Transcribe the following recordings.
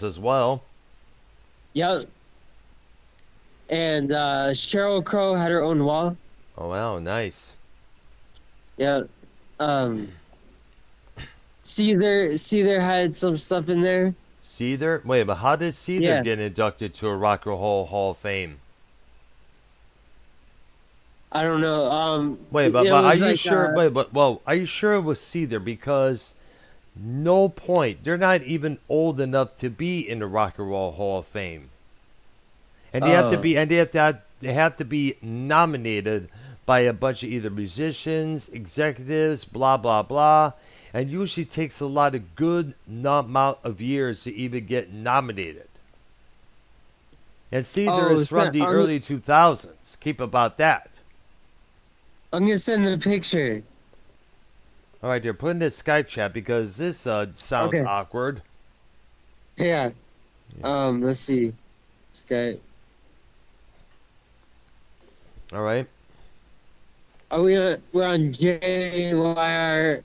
Beatles as well. Yep. And Sheryl Crow had her own wall. Oh wow, nice. Yeah. Um, Seether had some stuff in there. Seether? Wait, but how did Seether Yeah. get inducted to a Rock and Roll Hall of Fame? I don't know. Wait, It but are was you like sure? Wait, but well, are you sure it was Seether? Because no point. They're not even old enough to be in the Rock and Roll Hall of Fame, and they have to uh be, they have to be nominated by a bunch of either musicians, executives, blah blah blah, and usually takes a lot of good amount of years to even get nominated. And Seether oh is from snap. the early 2000s. Keep about that. I'm gonna send the picture. All right, they're putting this Skype chat because this sounds Okay. awkward. Yeah. Yeah. Let's see. Sky. All right. Are we're on JYR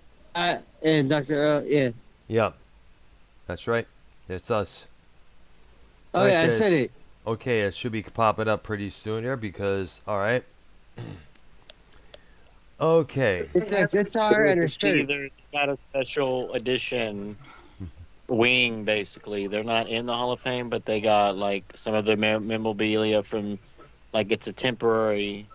and Dr. Earl? Yeah. Yep. That's right. It's us. Oh yeah, I said it. Okay, it should be popping up pretty soon here because, all right. Okay. It's a guitar and a shirt. It's got a special edition wing, basically. They're not in the Hall of Fame, but they got like some of the memorabilia from, like, it's a temporary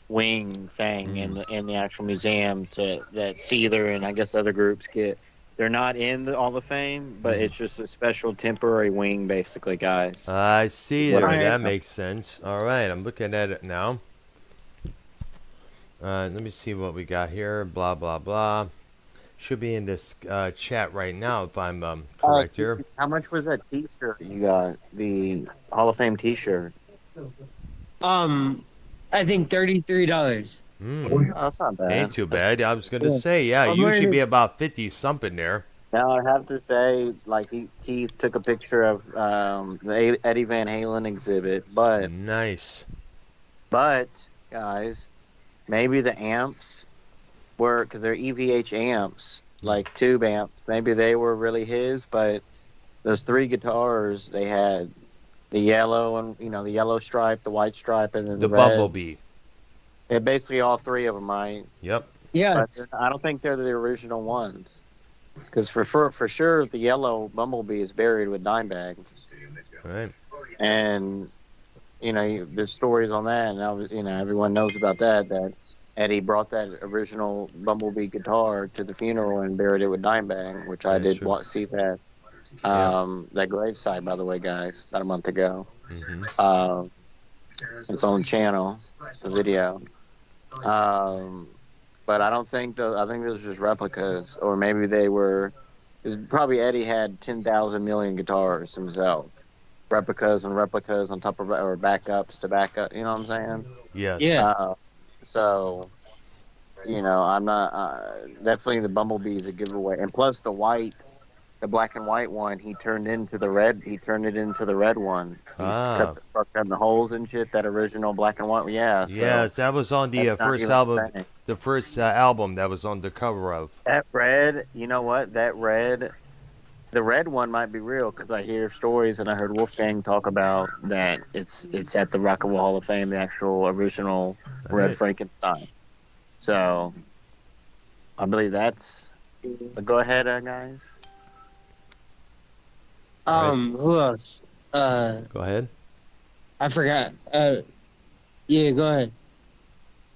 wing thing in the actual museum that Seether and I guess other groups get. They're not in the Hall of Fame, but it's just a special temporary wing, basically, guys. I see there. Right. That makes sense. All right, I'm looking at it now. Let me see what we got here. Blah, blah, blah. Should be in this chat right now if I'm correct here. How much was that T-shirt you got? The Hall of Fame T-shirt. I think $33. Hmm. Oh, that's not bad. Ain't too bad. I was going to Yeah. say, yeah, I'm usually wearing be about 50 something there. Now I have to say, like he took a picture of the Eddie Van Halen exhibit, Nice. but guys, maybe the amps were, because they're EVH amps, like tube amps. Maybe they were really his, but those three guitars they had, the yellow and the yellow stripe, the white stripe, and then The the red. Bumblebee. Yeah, basically all three of them, right? Yep. Yeah. But I don't think they're the original ones. Because for sure, the yellow Bumblebee is buried with Dimebag. Right. And, there's stories on that, and everyone knows about that Eddie brought that original Bumblebee guitar to the funeral and buried it with Dimebag, which I did see that. That gravesite, by the way, guys, about a month ago. Mm-hmm. It's on the channel, the video. But I don't think I think those were just replicas, or maybe they were. Probably Eddie had 10,000 million guitars himself, replicas and replicas on top of, or backups to backup. You know what I'm saying? Yes. Yeah. So, I'm not definitely the Bumblebee is a giveaway, and plus the black and white one, he turned into the red. He turned it into the red one. Started cutting the holes and shit. That original black and white, yeah. So Yes, that was on the first album. The first album that was on the cover of. That red, you know what? The red one might be real, because I hear stories, and I heard Wolfgang talk about that it's at the Rock and Roll Hall of Fame, the actual original Red Frankenstein. So I believe that's. But go ahead, guys. Who else? Go ahead. I forgot. Yeah, go ahead.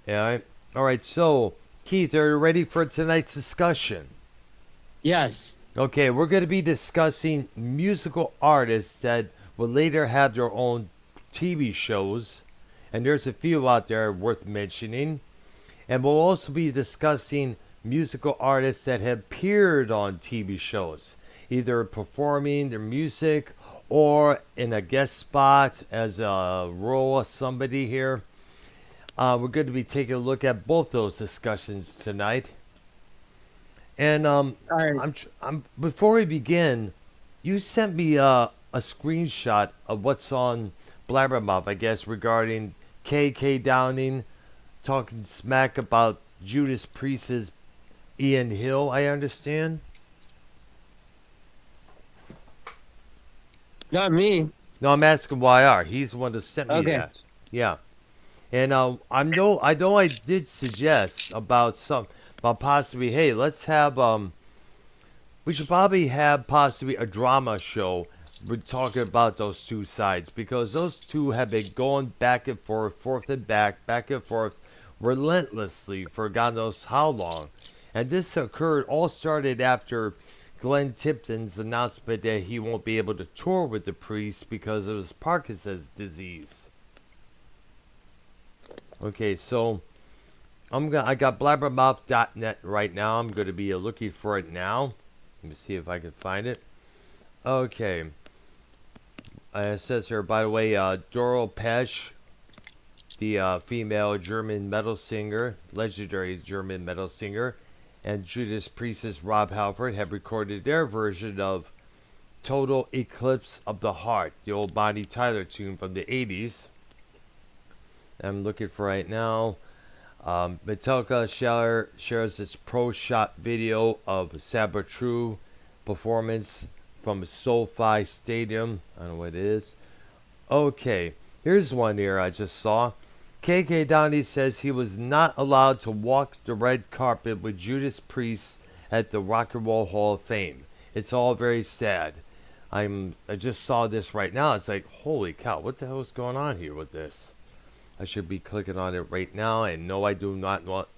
Yeah. All right. So, Keith, are you ready for tonight's discussion? Yes. Okay, we're going to be discussing musical artists that will later have their own TV shows, and there's a few out there worth mentioning. And we'll also be discussing musical artists that have appeared on TV shows, either performing their music or in a guest spot as a role of somebody here. We're going to be taking a look at both those discussions tonight. And before we begin, you sent me a screenshot of what's on Blabbermouth, I guess, regarding K.K. Downing talking smack about Judas Priest's Ian Hill, I understand. Not me. No, I'm asking YR. He's the one that sent me Okay. that. Yeah. And I know I did suggest about possibly, hey, let's have we should probably have possibly a drama show. We're talking about those two sides because those two have been going back and forth and back and forth, relentlessly for God knows how long. And this all started after Glenn Tipton's announcement that he won't be able to tour with the Priest because of his Parkinson's disease. Okay, so I got blabbermouth.net right now. I'm gonna be looking for it now. Let me see if I can find it. Okay. It says here, by the way, Doral Pesch, the female German metal singer, legendary German metal singer, and Judas Priest's Rob Halford have recorded their version of Total Eclipse of the Heart, the old Bonnie Tyler tune from the 80s. I'm looking for right now. Metallica shares its pro shot video of Sabatru performance from SoFi Stadium. I don't know what it is. Okay, here's one here I just saw. KK Downey says he was not allowed to walk the red carpet with Judas Priest at the Rock and Roll Hall of Fame. It's all very sad. I just saw this right now. It's like, holy cow, what the hell is going on here with this? I should be clicking on it right now, and no, I do not want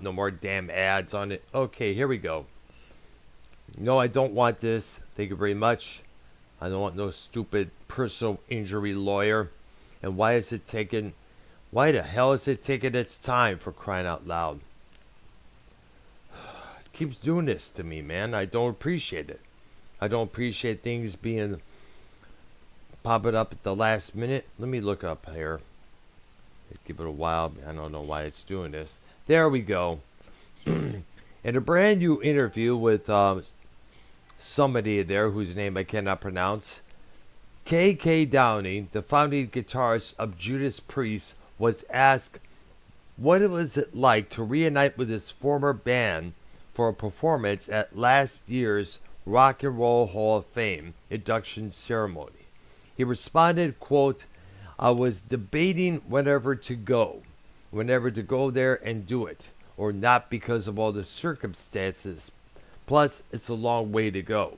no more damn ads on it. Okay, here we go. No, I don't want this. Thank you very much. I don't want no stupid personal injury lawyer. And why the hell is it taking its time, for crying out loud? It keeps doing this to me, man. I don't appreciate it. I don't appreciate things being popping up at the last minute. Let me look up here. Give it a while. I don't know why it's doing this. There we go. In a brand new interview with somebody there whose name I cannot pronounce, KK Downey, the founding guitarist of Judas Priest, was asked what it was like to reunite with his former band for a performance at last year's Rock and Roll Hall of Fame induction ceremony. He responded, quote, I was debating whenever to go there and do it, or not because of all the circumstances. Plus, it's a long way to go.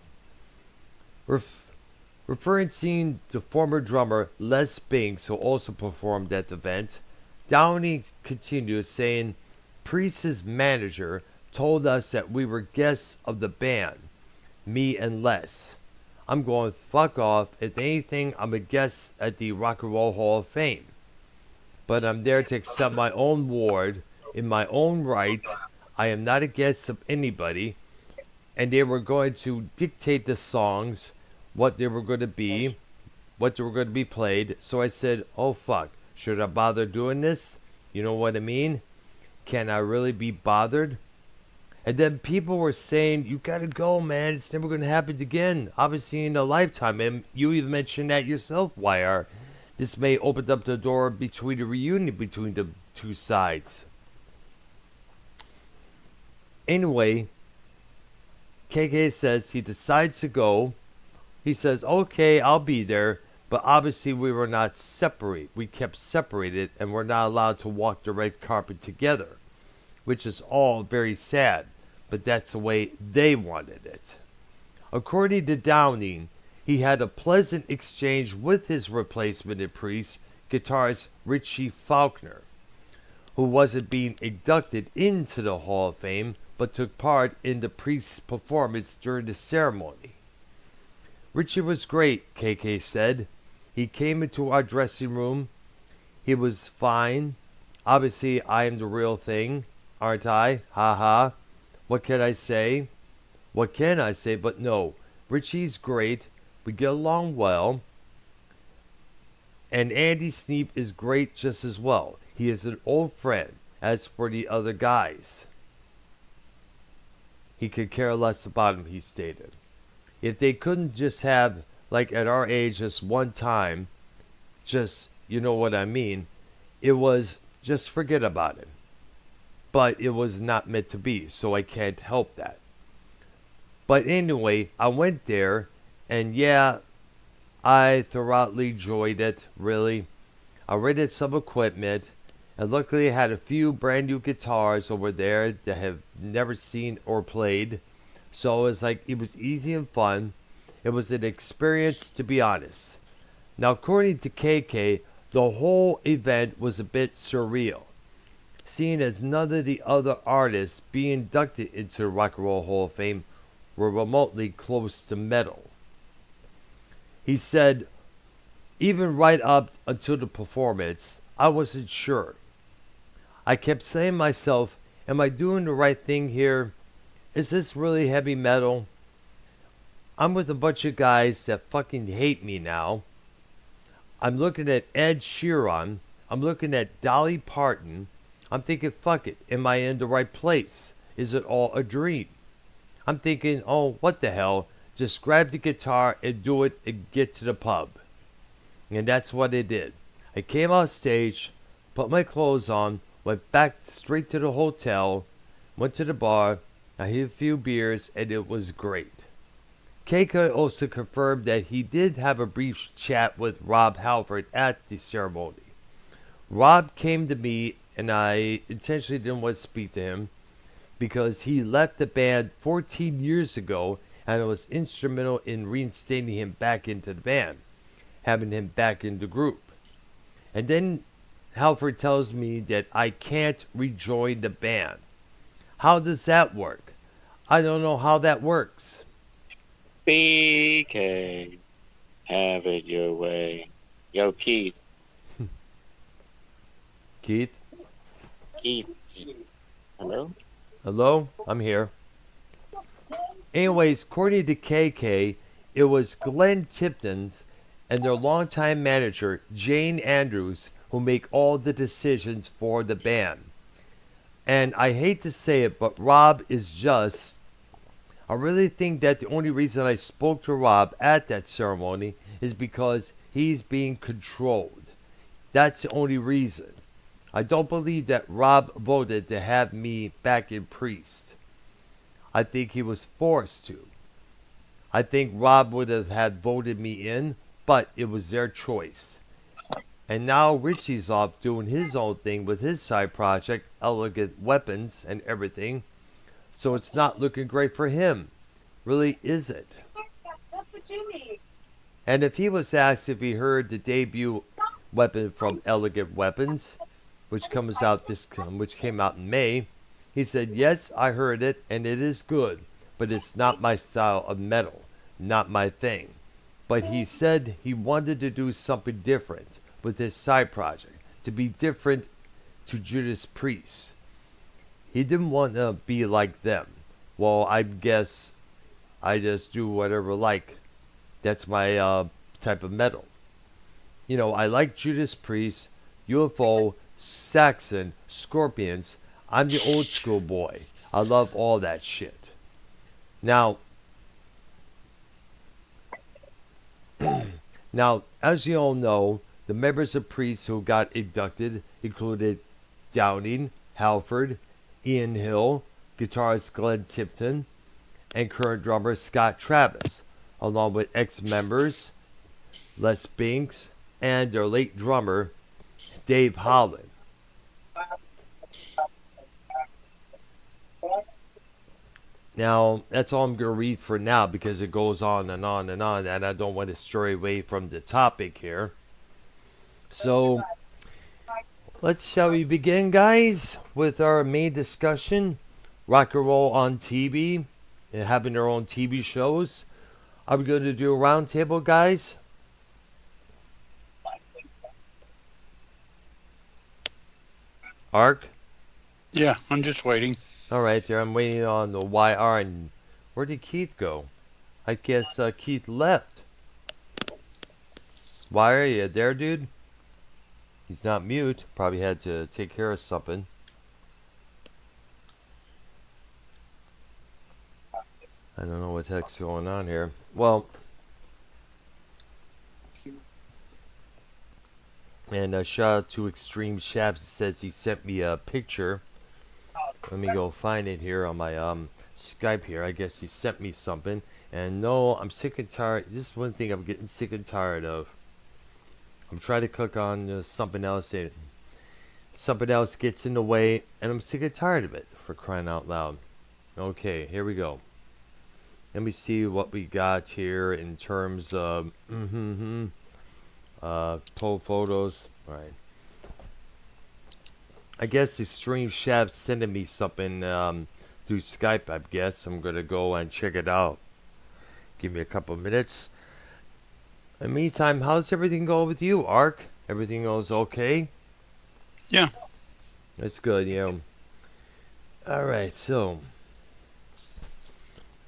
Referencing the former drummer Les Binks, who also performed at the event, Downey continued saying, Priest's manager told us that we were guests of the band, me and Les. I'm going fuck off. If anything, I'm a guest at the Rock and Roll Hall of Fame. But I'm there to accept my own award in my own right. I am not a guest of anybody. And they were going to dictate the songs, what they were going to be played. So I said, oh fuck, should I bother doing this? You know what I mean? Can I really be bothered? And then people were saying, you gotta go, man. It's never gonna happen again. Obviously in a lifetime. And you even mentioned that yourself, YR. This may open up the door between a reunion between the two sides. Anyway, KK says he decides to go. He says, okay, I'll be there. But obviously we were not separate. We kept separated and we're not allowed to walk the red carpet together. Which is all very sad, but that's the way they wanted it. According to Downing, he had a pleasant exchange with his replacement in Priest, guitarist Richie Faulkner, who wasn't being inducted into the Hall of Fame, but took part in the Priest's performance during the ceremony. Richie was great, KK said. He came into our dressing room. He was fine. Obviously, I am the real thing. Aren't I? Ha ha. What can I say? What can I say? But no, Richie's great. We get along well. And Andy Sneap is great just as well. He is an old friend. As for the other guys, he could care less about him, he stated. If they couldn't just have, like at our age, just one time, just, you know what I mean, it was just forget about it. But it was not meant to be, so I can't help that. But anyway, I went there, and yeah, I thoroughly enjoyed it, really. I rented some equipment, and luckily I had a few brand new guitars over there that I have never seen or played. So it was like, it was easy and fun. It was an experience, to be honest. Now, according to KK, the whole event was a bit surreal, seeing as none of the other artists being inducted into the Rock and Roll Hall of Fame were remotely close to metal. He said, even right up until the performance, I wasn't sure. I kept saying to myself, am I doing the right thing here? Is this really heavy metal? I'm with a bunch of guys that fucking hate me now. I'm looking at Ed Sheeran. I'm looking at Dolly Parton. I'm thinking, fuck it. Am I in the right place? Is it all a dream? I'm thinking, oh, what the hell? Just grab the guitar and do it and get to the pub. And that's what I did. I came off stage, put my clothes on, went back straight to the hotel, went to the bar, I had a few beers, and it was great. Keiko also confirmed that he did have a brief chat with Rob Halford at the ceremony. Rob came to me, and I intentionally didn't want to speak to him because he left the band 14 years ago, and I was instrumental in reinstating him back into the band, having him back in the group. And then Halford tells me that I can't rejoin the band. How does that work? I don't know how that works. BK, have it your way. Yo, Keith. Keith? Keith. Hello? Hello? I'm here. Anyways, according to KK, it was Glenn Tipton's and their longtime manager, Jane Andrews, who make all the decisions for the band. And I hate to say it, but Rob is just... I really think that the only reason I spoke to Rob at that ceremony is because he's being controlled. That's the only reason. I don't believe that Rob voted to have me back in Priest. I think he was forced to. I think Rob would have had voted me in, but it was their choice. And now Richie's off doing his own thing with his side project, Elegant Weapons and everything. So it's not looking great for him. Really, is it? That's what you need. And if he was asked if he heard the debut weapon from Elegant Weapons, which came out in May, he said, yes, I heard it, and it is good, but it's not my style of metal, not my thing. But he said he wanted to do something different with his side project, to be different to Judas Priest. He didn't want to be like them. Well, I guess I just do whatever I like. That's my type of metal. You know, I like Judas Priest, UFO, Saxon, Scorpions. I'm the old school boy. I love all that shit. Now, as you all know, the members of Priest who got inducted included Downing, Halford, Ian Hill, guitarist Glenn Tipton, and current drummer Scott Travis, along with ex-members Les Binks and their late drummer Dave Holland. Now, that's all I'm going to read for now because it goes on and on and on, and I don't want to stray away from the topic here. So, shall we begin, guys, with our main discussion? Rock and roll on TV and having their own TV shows. Are we going to do a roundtable, guys? Ark? Yeah, I'm just waiting. All right, there. I'm waiting on the YR. And where did Keith go? I guess Keith left. Why are you there, dude? He's not mute. Probably had to take care of something. I don't know what the heck's going on here. Well, and shout out to Extreme Shaps. It says he sent me a picture. Let me go find it here on my Skype here. I guess he sent me something. And no, I'm sick and tired. This is one thing I'm getting sick and tired of. I'm trying to cook on something else. And something else gets in the way, and I'm sick and tired of it, for crying out loud. Okay, here we go. Let me see what we got here in terms of pull photos. All right. I guess the Stream Shaft's sending me something through Skype, I guess. I'm going to go and check it out. Give me a couple minutes. In the meantime, how's everything going with you, Ark? Everything goes okay? Yeah. That's good, yeah. Alright, so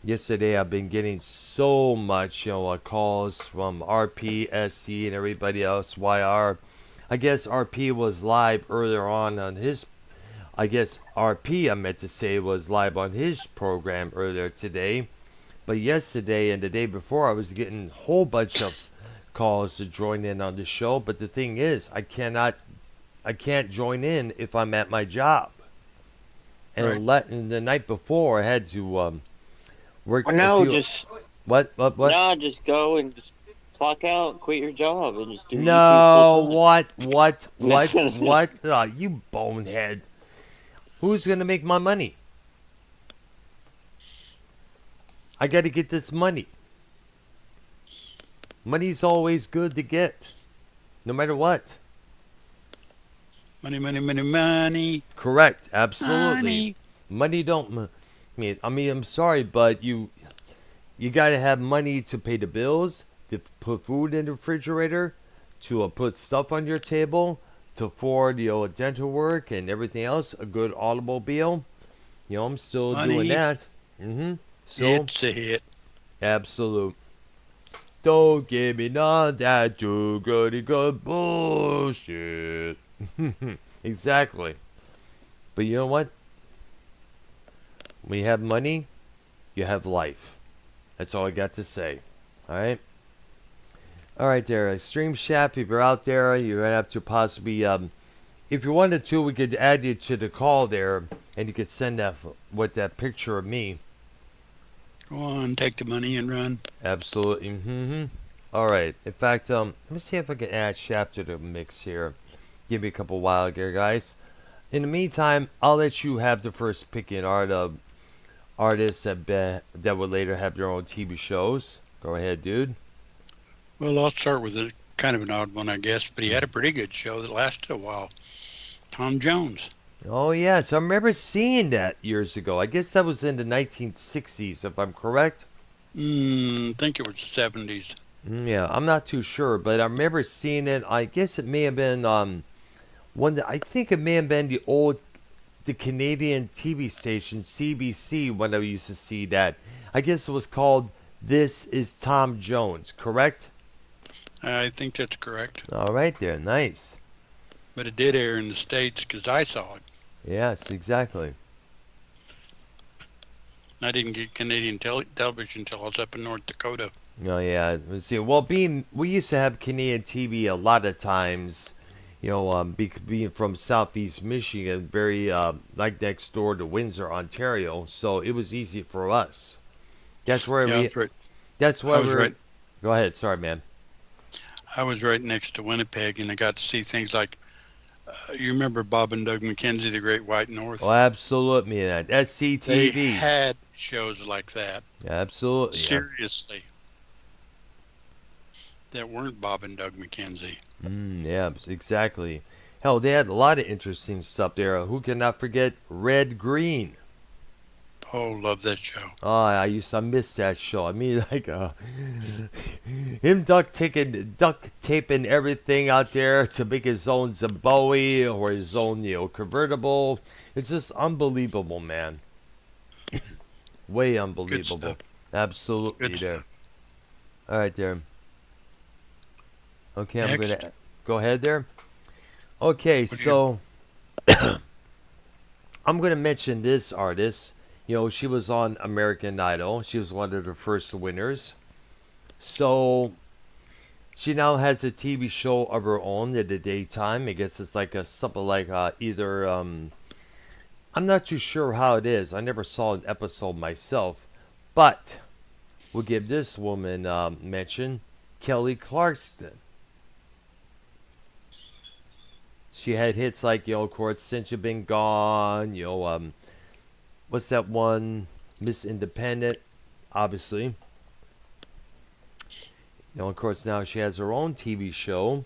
yesterday I've been getting so much, calls from RP, SC, and everybody else. YR. I guess RP was live earlier on his. I guess RP, I meant to say, was live on his program earlier today. But yesterday and the day before, I was getting a whole bunch of calls to join in on the show. But the thing is, I can't join in if I'm at my job. And Right. the night before, I had to work. Well, no, a few, just what? no, just go and just clock out, quit your job, and just do YouTube No, full time. what? You bonehead. Who's gonna make my money? I got to get this money. Money's always good to get, no matter what. Money, money, money, money. Correct, absolutely. Money. Money don't. I mean, I'm sorry, but you got to have money to pay the bills, to put food in the refrigerator, to put stuff on your table, to afford dental work and everything else. A good automobile. I'm still doing Money. that. So It's a hit. absolute. Don't give me none that too goody good bullshit. Exactly. But you know what? When you have money, you have life. That's all I got to say. Alright? Alright there. Stream Shaft, if you're out there, you're going to have to possibly, if you wanted to, we could add you to the call there, and you could send that with that picture of me. Go on, take the money and run. Absolutely. Alright. In fact, let me see if I can add Shaft to the mix here. Give me a couple while here, guys. In the meantime, I'll let you have the first pick in art of artists that will later have their own TV shows. Go ahead, dude. Well, I'll start with a kind of an odd one, I guess, but he had a pretty good show that lasted a while. Tom Jones. Oh, yes. I remember seeing that years ago. I guess that was in the 1960s, if I'm correct. I think it was 70s. Yeah, I'm not too sure, but I remember seeing it. I guess it may have been I think it may have been the Canadian TV station CBC when I used to see that. I guess it was called This Is Tom Jones, correct? I think that's correct. All right there, nice. But it did air in the States because I saw it. Yes, exactly. I didn't get Canadian television until I was up in North Dakota. Oh yeah, let's see. Well, we used to have Canadian TV a lot of times. Being from Southeast Michigan, very like next door to Windsor, Ontario, so it was easy for us. That's where Yeah, that's right. That's why I was we're. right. Go ahead, sorry, man. I was right next to Winnipeg, and I got to see things like, you remember Bob and Doug McKenzie, The Great White North? Oh, absolutely, man. They SCTV. had shows like that. Absolutely. Yeah. Seriously. That weren't Bob and Doug McKenzie. Yeah, exactly. Hell, they had a lot of interesting stuff there. Who cannot forget Red Green? Oh, love that show. Oh, I miss that show. I mean, like, him duct taping everything out there to make his own Bowie or his own, convertible. It's just unbelievable, man. Way unbelievable. stuff. Absolutely Good there. stuff. All right, there. Okay, I'm Next. gonna go ahead there. Okay, What do you- so I'm gonna mention this artist. She was on American Idol. She was one of the first winners. So she now has a TV show of her own in the daytime. I guess it's like something like either I'm not too sure how it is. I never saw an episode myself, but we'll give this woman mention, Kelly Clarkson. She had hits like, of course, Since You've Been Gone, what's that one? Miss Independent, obviously. Of course, now she has her own TV show.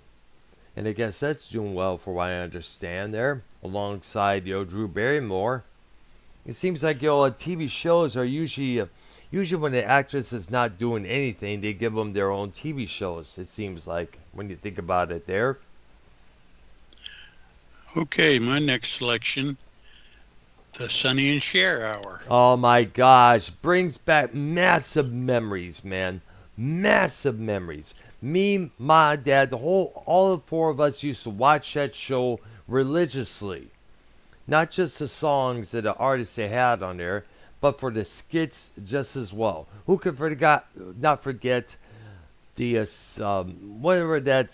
And I guess that's doing well for what I understand there, alongside, Drew Barrymore. It seems like, TV shows are usually when the actress is not doing anything, they give them their own TV shows, it seems like, when you think about it there. Okay, my next selection, the Sonny and Cher Hour. Oh my gosh, brings back massive memories, man. Massive memories. Me, my dad, all the four of us used to watch that show religiously. Not just the songs that the artists they had on there, but for the skits just as well. Who could not forget the whatever that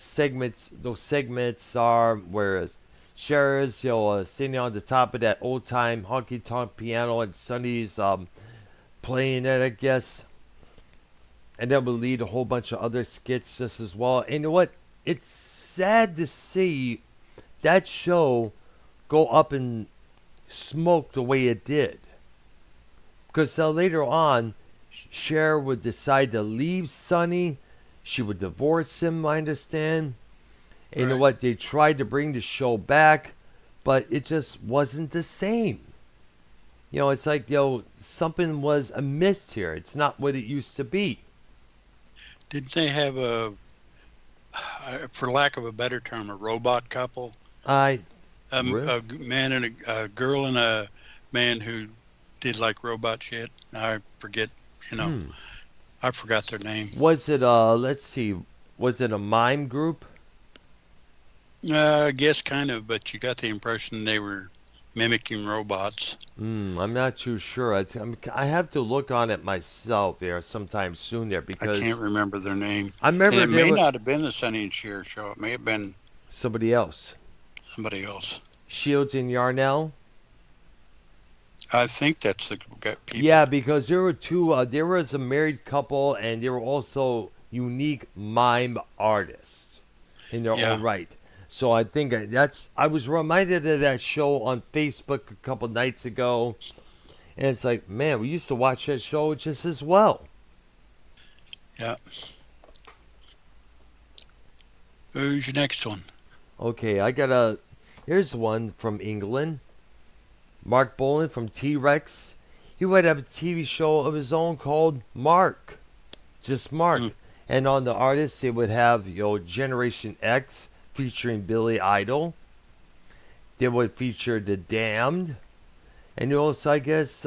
those segments are where Cher's sitting on the top of that old time honky tonk piano and Sonny's playing it, I guess. And that would lead a whole bunch of other skits just as well. And you know what? It's sad to see that show go up in smoke the way it did. Because later on, Cher would decide to leave Sonny. She would divorce him, I understand. And you know what? They tried to bring the show back, but it just wasn't the same. It's like, something was amiss here. It's not what it used to be. Didn't they have for lack of a better term, a robot couple? Really? A man and a girl and a man who did like robot shit. I forget, I forgot their name. Was it let's see, was it a mime group? I guess kind of, but you got the impression they were mimicking robots. I'm not too sure. I have to look on it myself there sometime soon there because I can't remember their name. I remember and it may not have been the Sonny and Cher show. It may have been somebody else. Shields and Yarnell. I think that's the people. Yeah, because there were two. There was a married couple, and they were also unique mime artists in their own right. So I think I was reminded of that show on Facebook a couple nights ago, and it's like, man, we used to watch that show just as well. Yeah. Who's your next one? Okay, here's one from England. Marc Bolan from T-Rex. He would have a TV show of his own called Marc. Just Marc. And on the artists, they would have, Generation X featuring Billy Idol. They would feature The Damned. And also, I guess,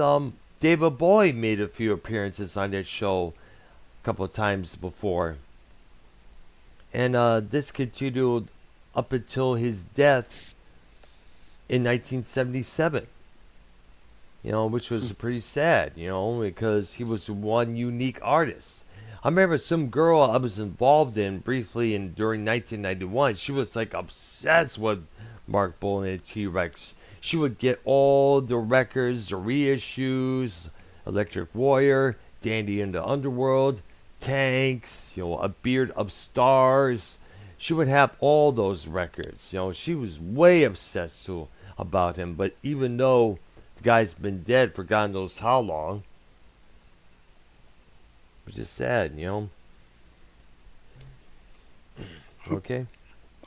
David Bowie made a few appearances on that show a couple of times before. And this continued up until his death in 1977. Which was pretty sad, because he was one unique artist. I remember some girl I was involved in briefly during 1991. She was like obsessed with Marc Bolan and T-Rex. She would get all the records, the reissues, Electric Warrior, Dandy in the Underworld, Tanks, A Beard of Stars. She would have all those records. She was way obsessed about him. But even though the guy's been dead for God knows how long, which is sad, Okay.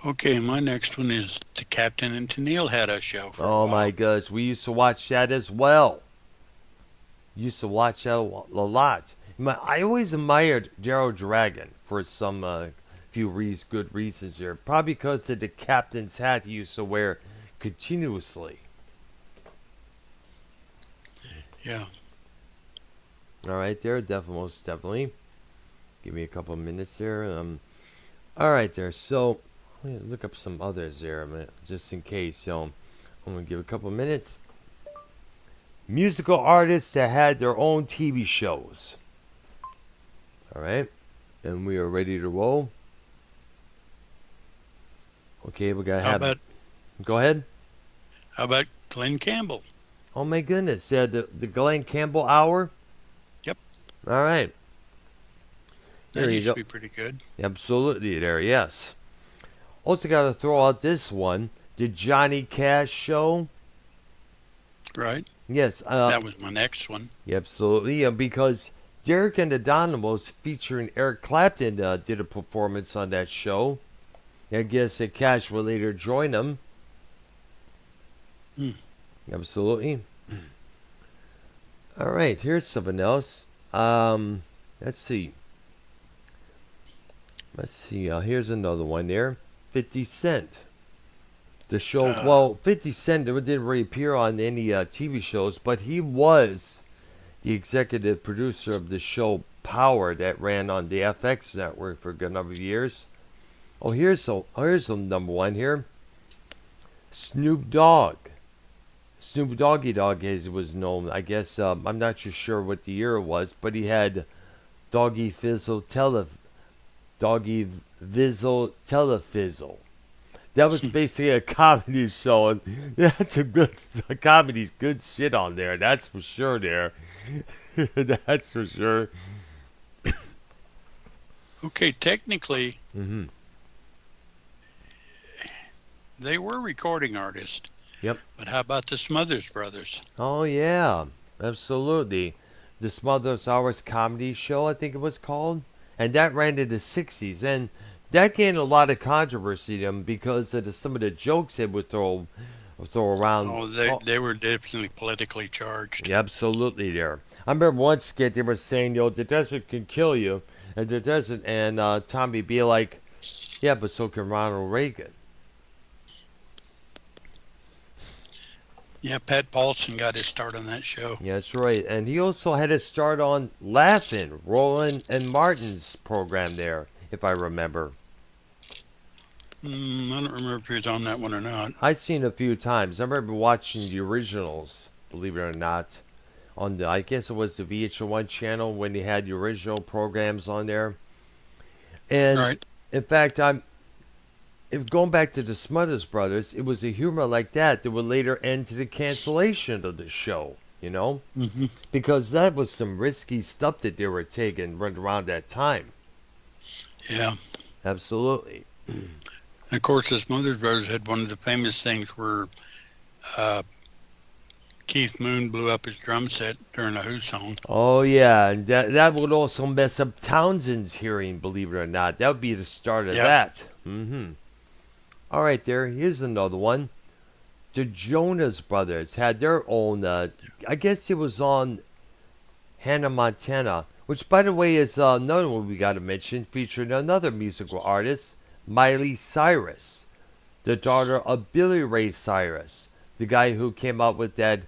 Okay, my next one is the Captain and Tennille had a show. Oh my gosh, we used to watch that as well. Used to watch that a lot. I always admired Daryl Dragon for some few good reasons here. Probably because of the captain's hat he used to wear continuously. Yeah. All right, there, most definitely. Give me a couple minutes there. All right, there. So, let me look up some others there, just in case. I'm gonna give a couple minutes. Musical artists that had their own TV shows. All right, and we are ready to roll. Okay, we gotta go ahead. How about Glenn Campbell? Oh my goodness, the Glenn Campbell Hour. Yep. All right. There That you used go. to be pretty good. Absolutely there, yes. Also got to throw out this one. The Johnny Cash Show. Right. Yes, That was my next one. yeah, absolutely. Because Derek and the Dynamos featuring Eric Clapton did a performance on that show. I guess Cash will later join them. Hmm. Absolutely. All right, here's something else. Let's see. Here's another one there. 50 Cent. The show, well, 50 Cent didn't really appear on any TV shows, but he was the executive producer of the show Power that ran on the FX network for a good number of years. Oh, here's some number one here. Snoop Dogg. Snoop Doggy Dogg, as it was known. I guess I'm not too sure what the year it was, but he had Doggy Vizzle Telefizzle. That was basically a comedy show, and that's a comedy's good shit on there. That's for sure. There, that's for sure. Okay, technically, Hmm. they were recording artists. Yep. But how about the Smothers Brothers? Oh yeah, absolutely. The Smothers Hours comedy show, I think it was called, and that ran in the '60s, and that gained a lot of controversy to them because of some of the jokes they would throw around. Oh, they were definitely politically charged. Yeah, absolutely there. I remember one skit they were saying, the desert can kill you, and the desert, and Tommy be like, yeah, but so can Ronald Reagan. Yeah, Pat Paulson got his start on that show. Yeah, that's right. And he also had his start on Laugh-In, Roland and Martin's program there, if I remember. I don't remember if he was on that one or not. I've seen it a few times. I remember watching the originals, believe it or not, on the, I guess it was the VH1 channel when they had the original programs on there. And Right. in fact, if going back to the Smothers Brothers, it was a humor like that would later end to the cancellation of the show, Hmm. because that was some risky stuff that they were taking right around that time. Yeah. Absolutely. And of course, the Smothers Brothers had one of the famous things where Keith Moon blew up his drum set during a Who song. Oh yeah, and that would also mess up Townsend's hearing, believe it or not. That would be the start of Yep. that. Mm-hmm. All right, here's another one. The Jonas Brothers had their own. I guess it was on Hannah Montana, which, by the way, is another one we got to mention, featuring another musical artist, Miley Cyrus, the daughter of Billy Ray Cyrus, the guy who came out with that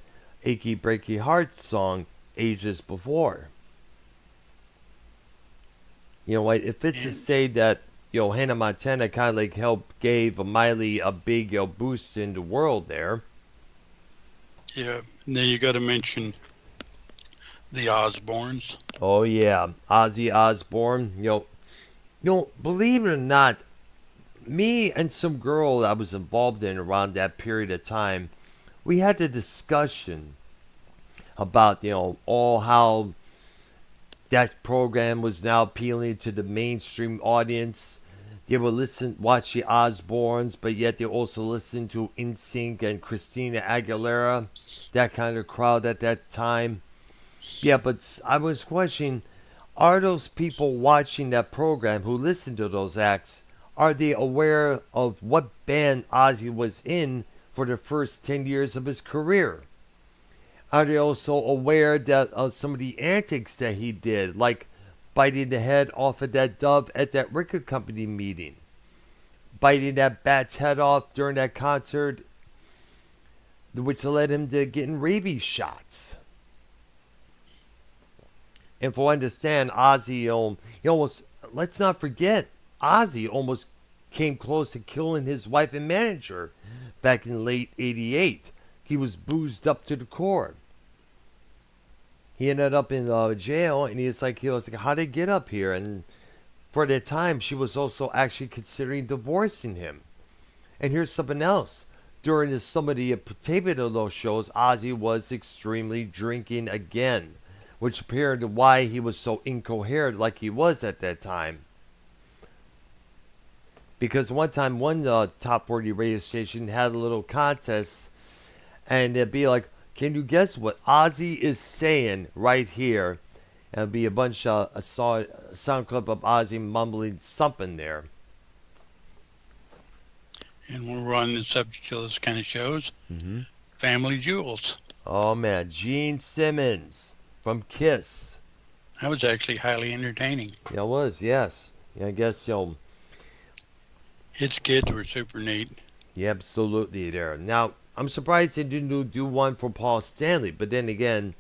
"Achy Breaky Heart" song ages before. You know what? It fits to say that Hannah Montana kind of like gave Miley a big boost in the world there. Yeah. And then you got to mention the Osbournes. Oh yeah, Ozzy Osbourne. Believe it or not, me and some girl I was involved in around that period of time, we had the discussion about all how that program was now appealing to the mainstream audience. They would watch the Osbournes, but yet they also listened to NSYNC and Christina Aguilera, that kind of crowd at that time. Yeah, but I was questioning, are those people watching that program who listen to those acts, are they aware of what band Ozzy was in for the first 10 years of his career? Are they also aware that of some of the antics that he did, like biting the head off of that dove at that record company meeting, biting that bat's head off during that concert, which led him to getting rabies shots? If I understand, Ozzy, he almost, let's not forget, Ozzy almost came close to killing his wife and manager back in late '88. He was boozed up to the core. He ended up in jail, and he was like, how did he get up here? And for that time, she was also actually considering divorcing him. And here's something else. During some of the taping of those shows, Ozzy was extremely drinking again, which appeared to why he was so incoherent like he was at that time. Because one time, one top 40 radio station had a little contest, and it'd be like, can you guess what Ozzy is saying right here? And it'd be a bunch of a sound clip of Ozzy mumbling something there. And we're on the subject of those kind of shows. Mm-hmm. Family Jewels. Oh man, Gene Simmons from Kiss. That was actually highly entertaining. Yeah, it was, yes. Yeah, I guess Its kids were super neat. yeah, absolutely there. Now, I'm surprised they didn't do one for Paul Stanley, but then again,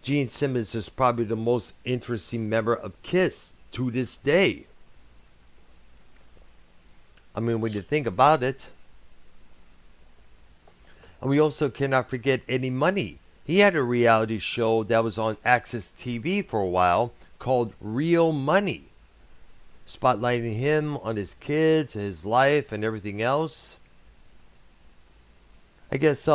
Gene Simmons is probably the most interesting member of Kiss to this day. I mean, when you think about it. And we also cannot forget Eddie Money. He had a reality show that was on Access TV for a while called Real Money, spotlighting him on his kids, his life, and everything else. I guess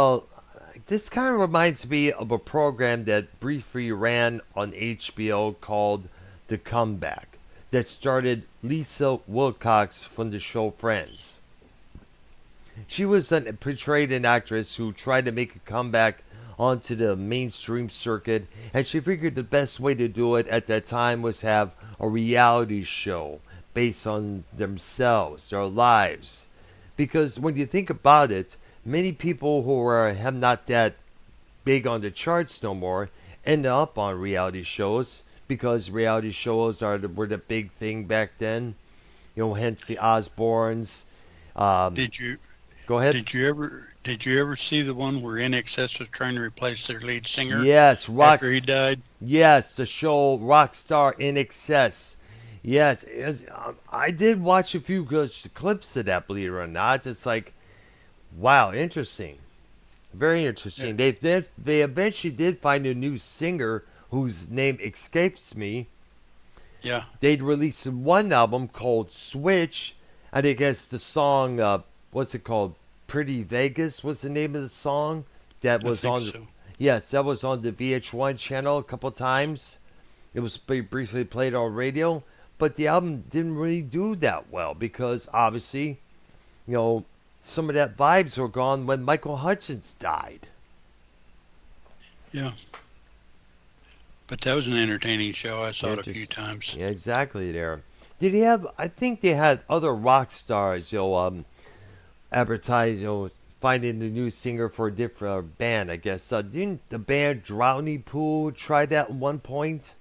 this kind of reminds me of a program that briefly ran on HBO called The Comeback that started Lisa Wilcox from the show Friends. She was portrayed an actress who tried to make a comeback onto the mainstream circuit, and she figured the best way to do it at that time was have a reality show based on themselves, their lives. Because when you think about it, many people who have not that big on the charts no more end up on reality shows because reality shows were the big thing back then. Hence the Osbournes. Did you Go ahead. Did you ever see the one where NXS was trying to replace their lead singer? Yes, after he died. Yes, the show Rockstar in Excess. Yes, I did watch a few good clips of that. Believe it or not, it's like, wow, interesting, very interesting. Yeah. They eventually did find a new singer whose name escapes me. Yeah. They'd released one album called Switch, and I guess the song, what's it called? Pretty Vegas was the name of the song. That was on. So. Yes, that was on the VH1 channel a couple times. It was briefly played on radio, but the album didn't really do that well because obviously, some of that vibes were gone when Michael Hutchence died. Yeah. But that was an entertaining show. I saw it a few times. Yeah, exactly there. Did he have, I think they had other rock stars, advertise, finding a new singer for a different band, I guess. Didn't the band Drowning Pool try that at one point?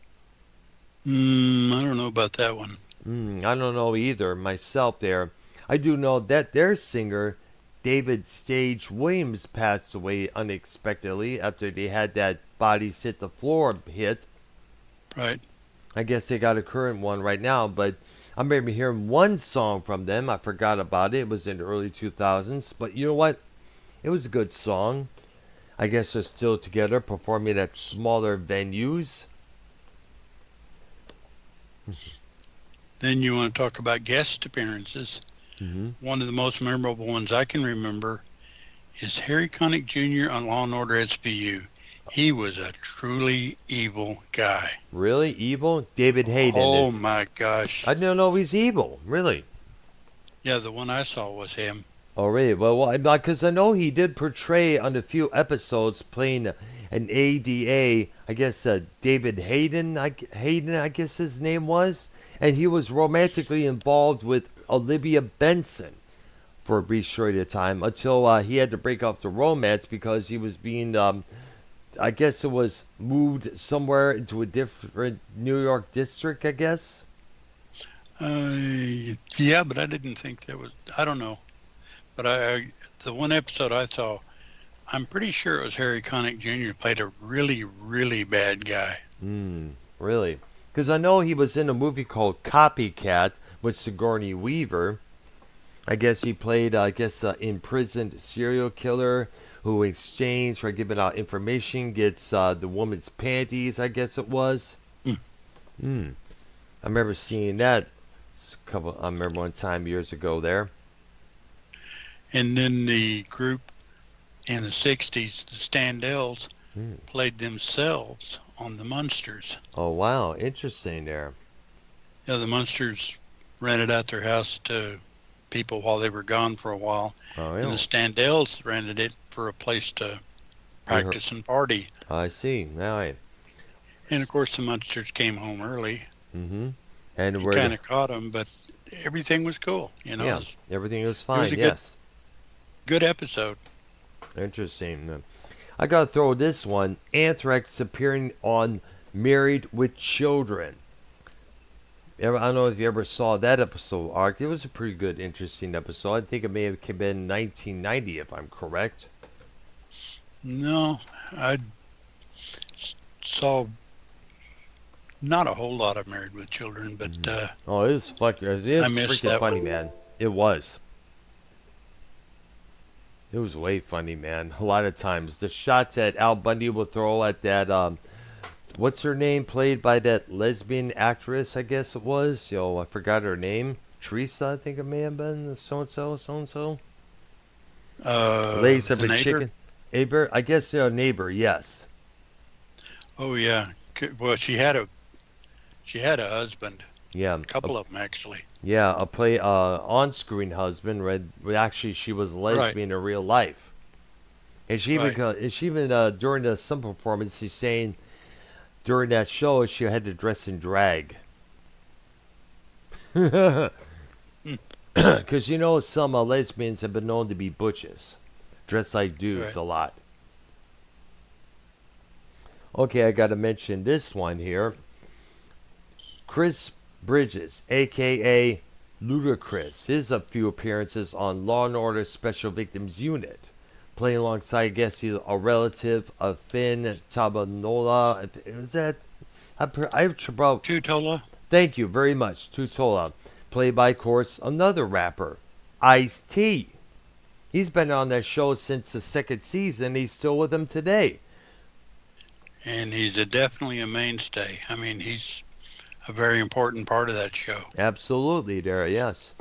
I don't know about that one. I don't know either myself there. I do know that their singer, David Stage Williams, passed away unexpectedly after they had that Bodies Hit the Floor hit. Right. I guess they got a current one right now, but I remember hearing one song from them. I forgot about it. It was in the early 2000s, but you know what? It was a good song. I guess they're still together, performing at smaller venues. Then you want to talk about guest appearances. Mm-hmm. One of the most memorable ones I can remember is Harry Connick Jr. on Law & Order SVU. He was a truly evil guy. Really? Evil? David Hayden. Oh my gosh. I didn't know he's evil. Really? Yeah, the one I saw was him. Oh, really? Well, because I know he did portray on a few episodes playing an ADA, I guess David Hayden, I guess his name was. And he was romantically involved with Olivia Benson for a brief period of time until he had to break off the romance because he was being, I guess it was moved somewhere into a different New York district, I guess. Yeah, but I didn't think that was, I don't know. But the one episode I saw, I'm pretty sure it was Harry Connick Jr. played a really, really bad guy. Really? Because I know he was in a movie called Copycat with Sigourney Weaver. I guess he played, imprisoned serial killer who, in exchange for giving out information, gets the woman's panties, I guess it was. I remember seeing that I remember one time years ago there. And then the group in the 60s, the Standells, played themselves on the Munsters. Oh, wow. Interesting there. Yeah, the Munsters rented out their house to people while they were gone for a while, Oh, and yeah. the Standells rented it for a place to practice and party. I see. All right. And of course, the Munsters came home early. Mm-hmm. And It where kind of caught them, but everything was cool. You know, yeah, it was everything was fine. a Yes. good episode. Interesting. I gotta throw this one. Anthrax appearing on Married with Children. I don't know if you ever saw that episode, Ark. It was a pretty good, interesting episode. I think it may have been 1990, if I'm correct. No, I saw not a whole lot of Married with Children, but Oh, it was fucking. It was I missed freaking that funny, one. man. It was. It was way funny, man. A lot of times, the shots that Al Bundy would throw at that what's her name, played by that lesbian actress, I guess it was. I forgot her name. Teresa, I think it may have been. So and so. Ladies of the a neighbor. chicken. Neighbor, I guess neighbor. Yes. Oh yeah. Well, she had a husband. Yeah. A couple of them actually. Yeah, a play on-screen husband. Actually, she was a lesbian in real life, and she even during some performance, she's saying during that show she had to dress in drag. Because some lesbians have been known to be butches, dressed like dudes a lot. Okay, I got to mention this one here. Chris Bridges, a.k.a. Ludacris. His a few appearances on Law & Order Special Victims Unit. Playing alongside, I guess, he's a relative of Finn Tabanola. Is that... I have trouble... Tutola. Thank you very much. Tutola. Played by, of course, another rapper, Ice-T. He's been on that show since the second season. He's still with them today. And he's definitely a mainstay. I mean, he's a very important part of that show. Absolutely, there, yes.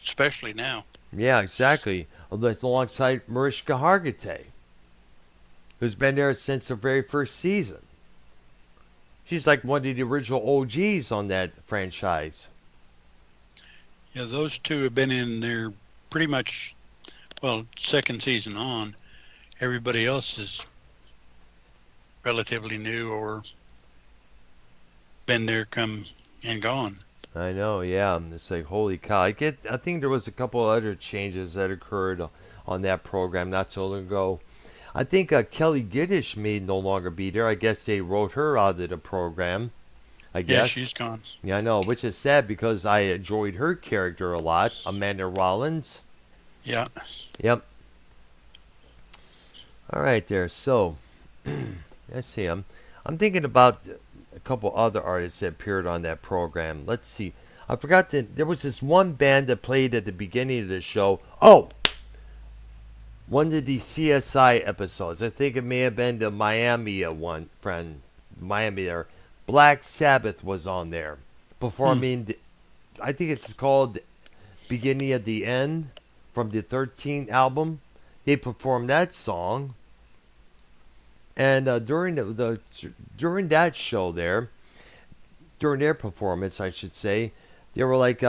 Especially now. Yeah, exactly. Alongside Mariska Hargitay, who's been there since the very first season. She's like one of the original OGs on that franchise. Yeah, those two have been in there pretty much, well, second season on. Everybody else is relatively new or been there, come and gone. I know, yeah. It's like, holy cow. I think there was a couple other changes that occurred on that program not so long ago. I think Kelly Giddish may no longer be there. I guess they wrote her out of the program. I guess. Yeah, she's gone. Yeah, I know, which is sad because I enjoyed her character a lot, Amanda Rollins. Yeah. Yep. All right, there. So, let's see. I'm thinking about a couple other artists that appeared on that program. Let's see. I forgot that there was this one band that played at the beginning of the show. Oh, one of the CSI episodes. I think it may have been the Miami one. Miami there. Black Sabbath was on there performing. I think it's called "Beginning of the End" from the 13th album. They performed that song, and during during that show there, during their performance, I should say, they were like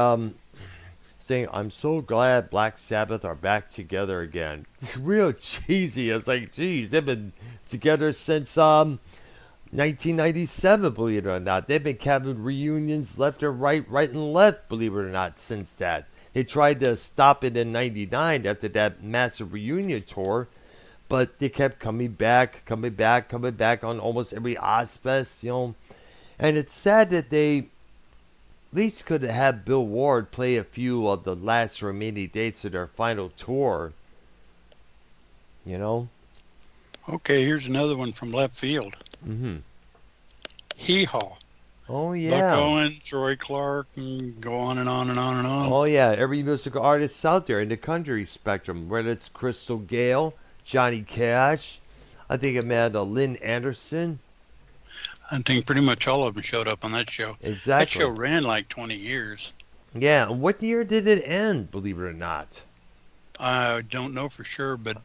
saying, "I'm so glad Black Sabbath are back together again." It's real cheesy. It's like, geez, they've been together since 1997, believe it or not. They've been having reunions left and right and left, believe it or not, since that. They tried to stop it in 99 after that massive reunion tour, but they kept coming back on almost every Ozfest, And it's sad that they at least could have had Bill Ward play a few of the last remaining dates of their final tour. Okay, here's another one from left field. Mm-hmm. Hee Haw. Oh, yeah. Buck Owens, Roy Clark, and go on and on and on and on. Oh, yeah. Every musical artist out there in the country spectrum, whether it's Crystal Gale, Johnny Cash, I think it had Lynn Anderson. I think pretty much all of them showed up on that show. Exactly. That show ran like 20 years. Yeah. And what year did it end, believe it or not? I don't know for sure, but,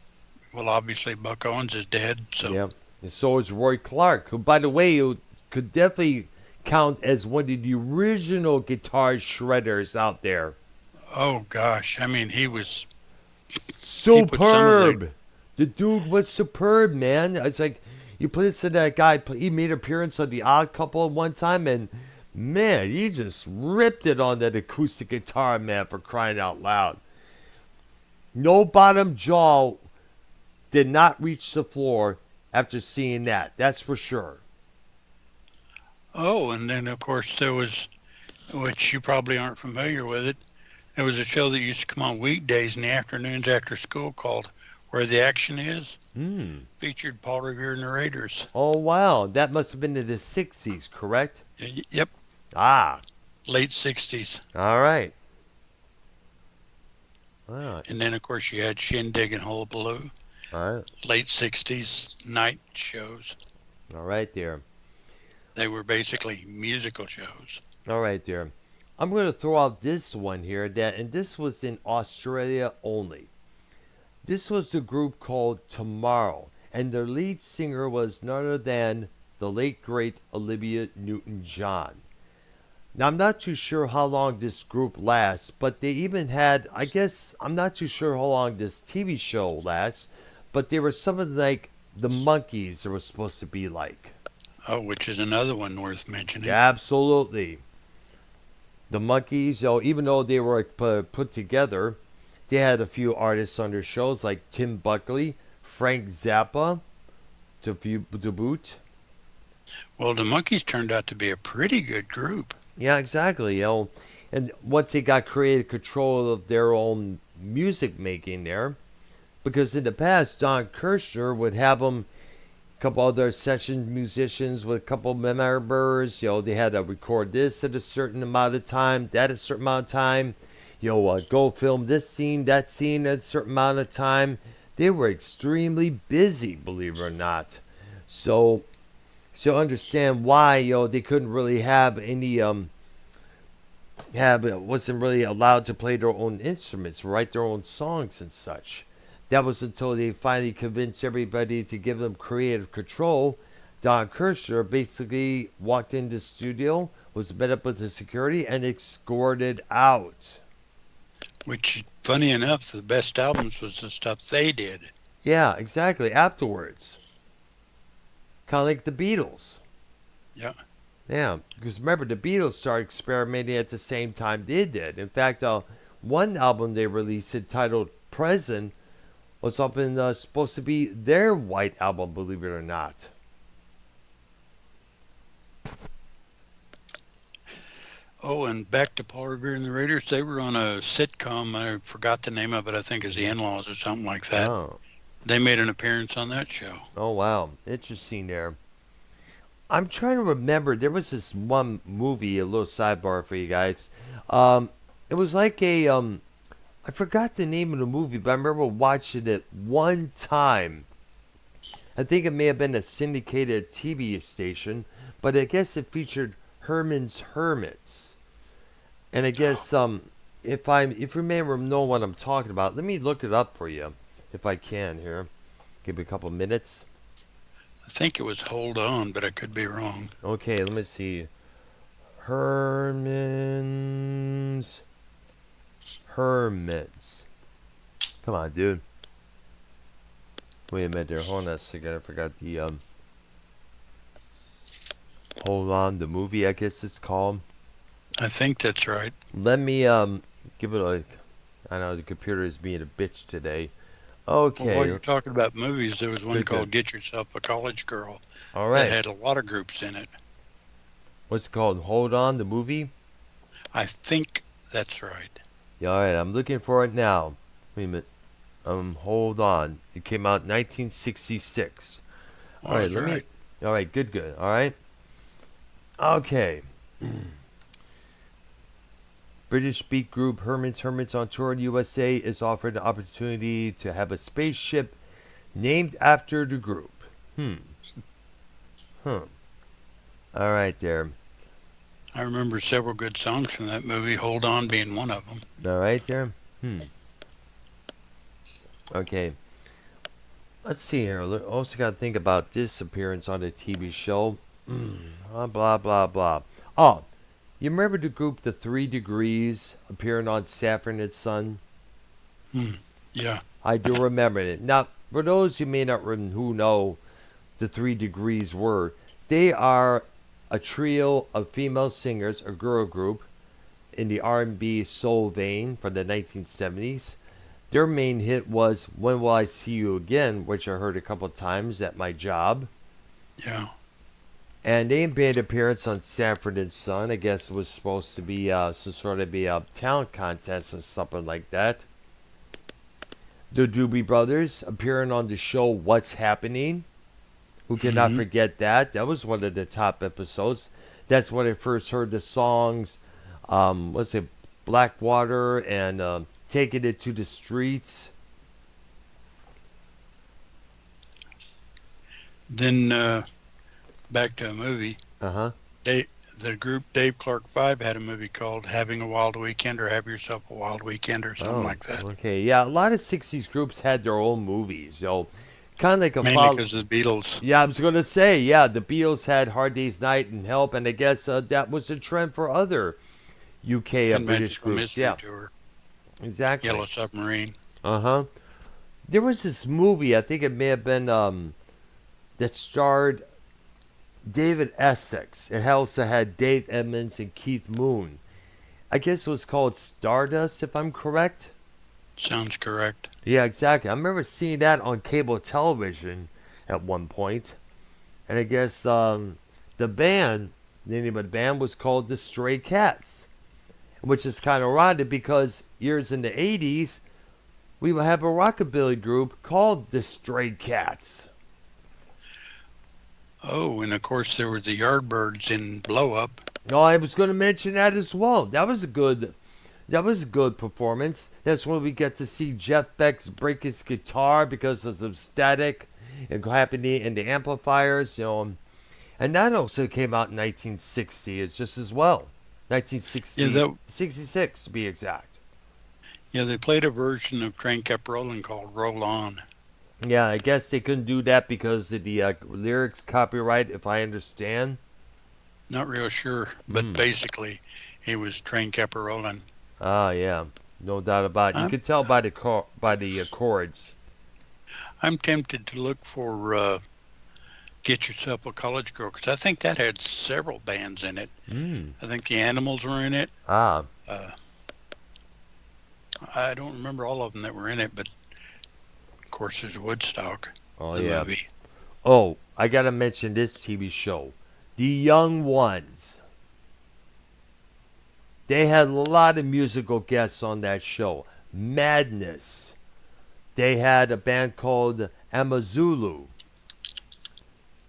well, obviously Buck Owens is dead, so. Yep. And so is Roy Clark, who, by the way, who could definitely count as one of the original guitar shredders out there. Oh gosh, I mean he put some of Superb. The dude was superb, man. It's like you put it to that guy. He made an appearance on The Odd Couple at one time, and man, he just ripped it on that acoustic guitar, man, for crying out loud. No bottom jaw did not reach the floor after seeing that. That's for sure. Oh, and then of course there was, which you probably aren't familiar with it. There was a show that used to come on weekdays in the afternoons after school called Where the Action Is. Featured Paul Revere and the Raiders. Oh, wow. That must have been in the 60s, correct? Yep, Ah, late 60s. all right. Wow. And then of course you had Shindig and Hullabaloo. All right. Late 60s night shows. All right there. They were basically musical shows. All right there. I'm going to throw out this one here, and this was in Australia only. This was a group called Tomorrow, and their lead singer was none other than the late great Olivia Newton-John. Now, I'm not too sure how long this group lasts, but they even had, I guess, I'm not too sure how long this TV show lasts, but they were something like the Monkees they were supposed to be like. Oh, which is another one worth mentioning. Absolutely. The Monkees, even though they were put together, they had a few artists on their shows like Tim Buckley, Frank Zappa, to boot. Well, the Monkees turned out to be a pretty good group. Yeah, exactly. And once they got creative control of their own music making there, because in the past Don Kirshner would have them, a couple other session musicians with a couple members. They had to record this at a certain amount of time, that at a certain amount of time. Go film this scene, that scene at a certain amount of time. They were extremely busy, believe it or not. So understand why they couldn't really have any wasn't really allowed to play their own instruments, write their own songs and such. That was until they finally convinced everybody to give them creative control. Don Kirshner basically walked into the studio, was met up with the security, and escorted out. Which, funny enough, the best albums was the stuff they did. Yeah, exactly. Afterwards. Kind of like the Beatles. Yeah. Yeah, because remember, the Beatles started experimenting at the same time they did. In fact, one album they released entitled Present was supposed to be their White Album, believe it or not. Oh, and back to Paul Revere and the Raiders, they were on a sitcom. I forgot the name of it. I think it's The In-Laws or something like that. Oh. They made an appearance on that show. Oh, wow. Interesting there. I'm trying to remember. There was this one movie, a little sidebar for you guys. It was like I forgot the name of the movie, but I remember watching it one time. I think it may have been a syndicated TV station, but I guess it featured Herman's Hermits. And I guess if you may know what I'm talking about, let me look it up for you if I can here. Give me a couple minutes. I think it was Hold On, but I could be wrong. Okay, let me see. Herman's Hermits. Come on, dude. Wait a minute there. Hold on a second. I forgot the Hold On, the movie, I guess it's called. I think that's right. Let me give it a. I know the computer is being a bitch today. Okay. Well, while you're talking about movies, there was one Good, called good. Get Yourself a College Girl. All right. That had a lot of groups in it. What's it called? Hold On, the movie? I think that's right. Yeah, all right. I'm looking for it now. Wait a minute. Hold On. It came out in 1966. Oh, All right, that's let me. right. All right, good. All right. Okay. British beat group Hermits on tour in USA is offered an opportunity to have a spaceship named after the group. All right there. I remember several good songs from that movie, Hold On being one of them. All right there. Okay. Let's see here. Also got to think about this appearance on the TV show. Blah, blah, blah. Oh, you remember the group The 3 Degrees appearing on Saffron and Son? Yeah. I do remember it. Now, for those who may not who know the 3 Degrees were, they are a trio of female singers, a girl group in the R&B soul vein from the 1970s. Their main hit was When Will I See You Again, which I heard a couple of times at my job. Yeah. And they made an appearance on Sanford and Son. I guess it was supposed to be some sort of a talent contest or something like that. The Doobie Brothers appearing on the show What's Happening. Who cannot forget that? That was one of the top episodes. That's when I first heard the songs, what's it, Blackwater and Taking It to the Streets. Then back to a movie. Uh-huh. The group Dave Clark 5 had a movie called Having a Wild Weekend or Have Yourself a Wild Weekend or something like that. Okay, yeah, a lot of 60s groups had their own movies, so kind of like a Mainly because of the Beatles. Yeah, I was going to say, yeah, the Beatles had Hard Day's Night and Help, and I guess that was a trend for other UK And British Magical groups. Mystery Yeah, Tour, exactly. Yellow Submarine. Uh-huh. There was this movie, I think it may have been, that starred David Essex. It also had Dave Edmonds and Keith Moon. I guess it was called Stardust, if I'm correct. Sounds correct. Yeah, exactly. I remember seeing that on cable television at one point. And I guess the band, the name of the band was called the Stray Cats. Which is kind of ironic because years in the 80s, we would have a rockabilly group called the Stray Cats. Oh, and of course there were the Yardbirds in Blow Up. No, I was going to mention that as well. That was a good performance. That's when we get to see Jeff Beck break his guitar because of some static and happening in the amplifiers, And that also came out in 1960. It's just as well. 1960, 66 to be exact. Yeah, they played a version of Train Kept Rolling called Roll On. Yeah, I guess they couldn't do that because of the lyrics copyright, if I understand. Not real sure, but basically it was Train Kept Rolling. Ah, yeah, no doubt about it. You could tell by the chords. I'm tempted to look for Get Yourself a College Girl because I think that had several bands in it. I think the Animals were in it. Ah. I don't remember all of them that were in it, but of course there's Woodstock. Oh, the yeah. movie. Oh, I got to mention this TV show. The Young Ones. They had a lot of musical guests on that show. Madness. They had a band called Amazulu.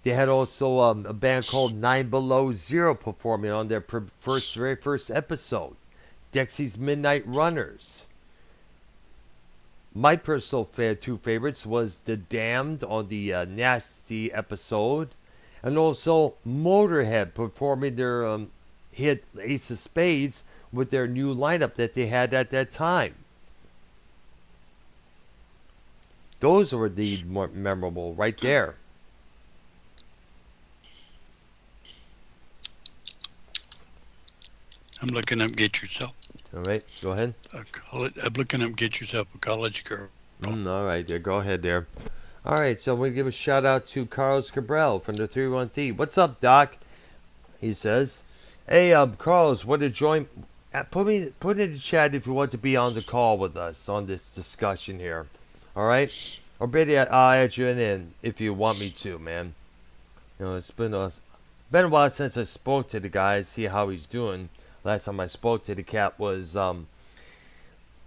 They had also a band called 9 Below Zero performing on their very first episode. Dexy's Midnight Runners. My personal two favorites was The Damned on the Nasty episode, and also Motorhead performing their hit Ace of Spades with their new lineup that they had at that time. Those were the more memorable right there. I'm looking up Get Yourself. All right, go ahead. I'm looking up Get Yourself a College Girl. All right, there. Go ahead there. All right, so we give a shout out to Carlos Cabral from the 313. What's up, Doc? He says, "Hey, Carlos, what a join. Put in the chat if you want to be on the call with us on this discussion here. All right, or better yet, I'll add you in if you want me to, man. It's been a while since I spoke to the guy, see how he's doing. Last time I spoke to the cat was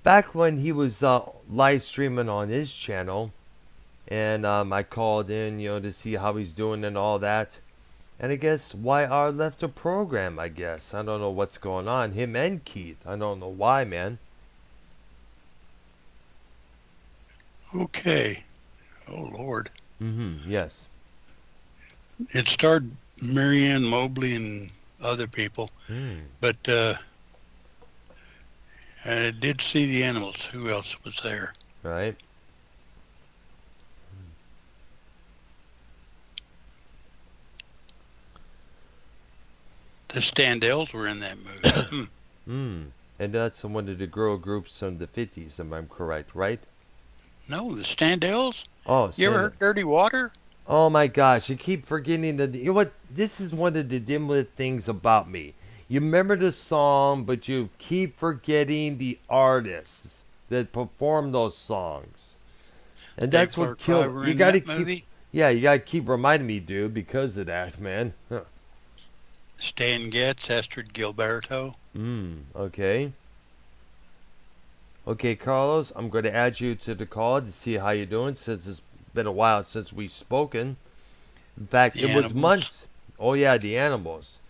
back when he was live streaming on his channel, and I called in, to see how he's doing and all that. And I guess YR left the program, I guess. I don't know what's going on. Him and Keith. I don't know why, man. Okay. Oh, Lord. Yes. It starred Marianne Mobley and other people, but I did see the Animals. Who else was there? Right. The Standells were in that movie. And that's one of the girl groups from the 50s, if I'm correct, right? No, the Standells? Oh, You ever heard Dirty Water? Oh my gosh, you keep forgetting the. You know what? This is one of the dimwit things about me. You remember the song, but you keep forgetting the artists that perform those songs, and Dave that's what Clark killed. Five were You in got to that keep. movie? Yeah, you got to keep reminding me, dude, because of that, man. Huh. Stan Getz, Astrid Gilberto. Okay. Okay, Carlos, I'm going to add you to the call to see how you're doing since it's been a while since we've spoken. In fact, The it was Animals. months. Oh, yeah, the animals.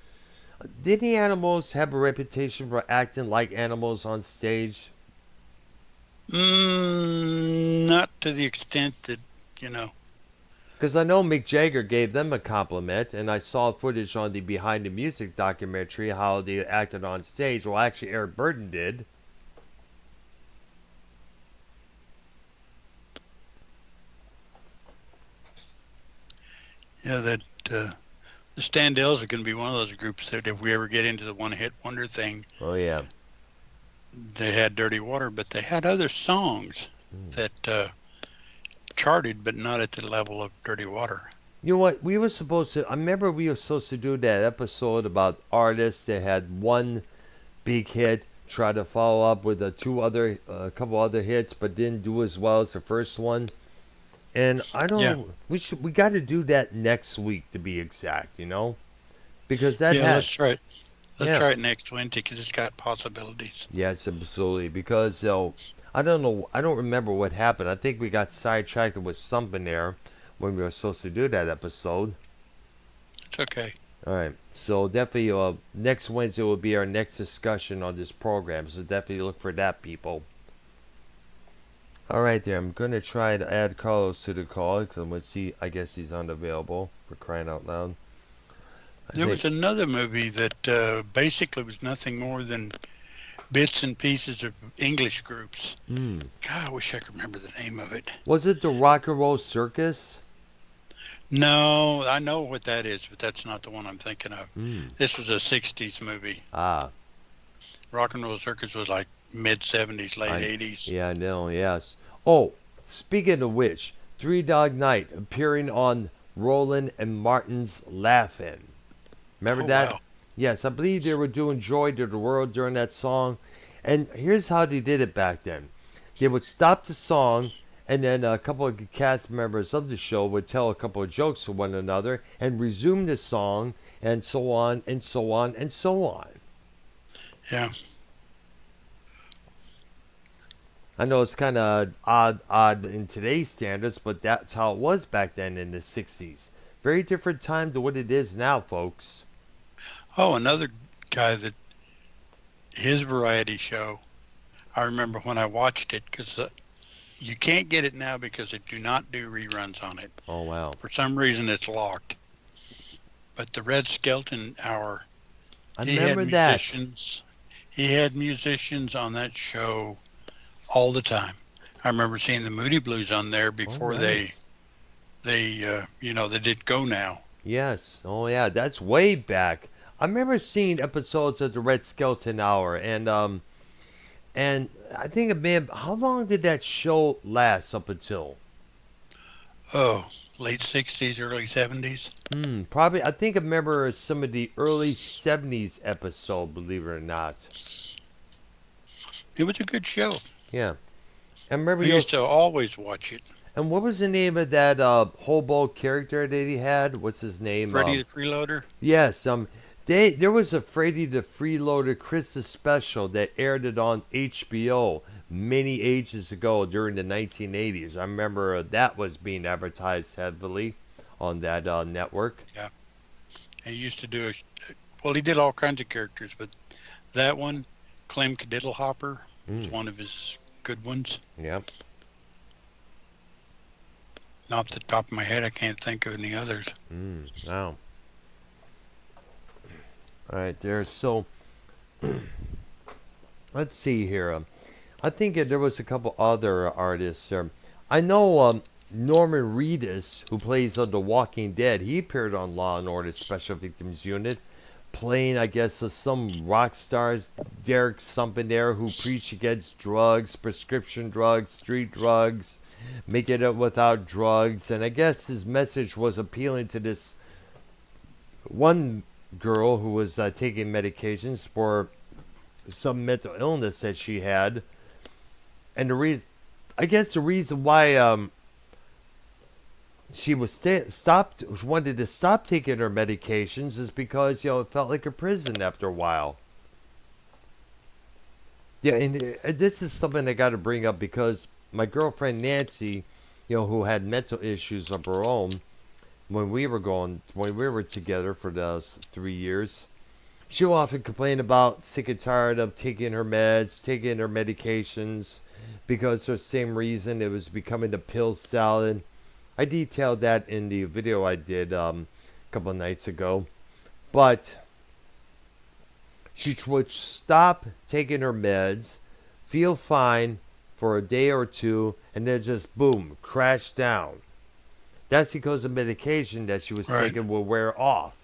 Did the animals have a reputation for acting like animals on stage? Not to the extent that, you know. Because I know Mick Jagger gave them a compliment, and I saw footage on the Behind the Music documentary how they acted on stage. Well, actually, Eric Burden did. Yeah, that the Standells are going to be one of those groups that if we ever get into the one-hit wonder thing, Oh, yeah. they had Dirty Water, but they had other songs that charted, but not at the level of Dirty Water. You know what? We were supposed to. I remember we were supposed to do that episode about artists that had one big hit, try to follow up with a couple other hits, but didn't do as well as the first one. And I don't. Yeah. We got to do that next week to be exact. You know, because that Yeah, has. let's try it. Let's Yeah. try it next Wednesday because it's got possibilities. Yes, absolutely. Because I don't know. I don't remember what happened. I think we got sidetracked with something there when we were supposed to do that episode. It's okay. All right. So definitely, next Wednesday will be our next discussion on this program. So definitely look for that, people. All right, there. I'm gonna try to add Carlos to the call because let's see. I guess he's unavailable for crying out loud. There was another movie that basically was nothing more than bits and pieces of English groups. God, I wish I could remember the name of it. Was it the Rock and Roll Circus? No, I know what that is, but that's not the one I'm thinking of. Mm. This was a 60s movie. Ah. Rock and Roll Circus was like mid-70s, late 80s. Yeah, I know, yes. Oh, speaking of which, Three Dog Night appearing on Roland and Martin's Laugh-In. Remember that? Wow. Yes, I believe they were doing Joy to the World during that song. And here's how they did it back then. They would stop the song, and then a couple of cast members of the show would tell a couple of jokes to one another and resume the song, and so on, and so on, and so on. Yeah. I know it's kind of odd in today's standards, but that's how it was back then in the 60s. Very different time to what it is now, folks. Oh, another guy that his variety show, I remember when I watched it because you can't get it now because they do not do reruns on it. Oh, wow. For some reason, it's locked. But the Red Skelton Hour, I he remember had that. musicians. He had musicians on that show all the time. I remember seeing the Moody Blues on there before nice. they did Go Now. Yes. Oh, yeah. That's way back. I remember seeing episodes of the Red Skelton Hour, and I think it may have, how long did that show last up until? Oh, late 60s, early 70s. Probably. I think I remember some of the early 70s episode, believe it or not. It was a good show. Yeah. I remember I used to always watch it. And what was the name of that hobo character that he had? What's his name? Freddie the Freeloader? Yes. There was a Freddie the Freeloader Christmas special that aired it on HBO many ages ago during the 1980s. I remember that was being advertised heavily on that network. Yeah. He used to do he did all kinds of characters, but that one, Clem Cadiddlehopper, was one of his good ones. Yep. Off the top of my head, I can't think of any others. Wow. All right, there. So, let's see here. I think there was a couple other artists. I know Norman Reedus, who plays on The Walking Dead. He appeared on Law and Order Special Victims Unit. playing, I guess, some rock stars, Derek something there, who preached against drugs, prescription drugs, street drugs, making it without drugs. And I guess his message was appealing to this one girl who was taking medications for some mental illness that she had. And I guess the reason why she was wanted to stop taking her medications is because it felt like a prison after a while. Yeah, and this is something I got to bring up because my girlfriend Nancy, who had mental issues of her own, when we were together for those 3 years, she'll often complain about sick and tired of taking her meds, taking her medications, because for the same reason it was becoming a pill salad. I detailed that in the video I did a couple of nights ago. But she would stop taking her meds, feel fine for a day or two, and then just boom, crash down. That's because the medication that she was taking will wear off.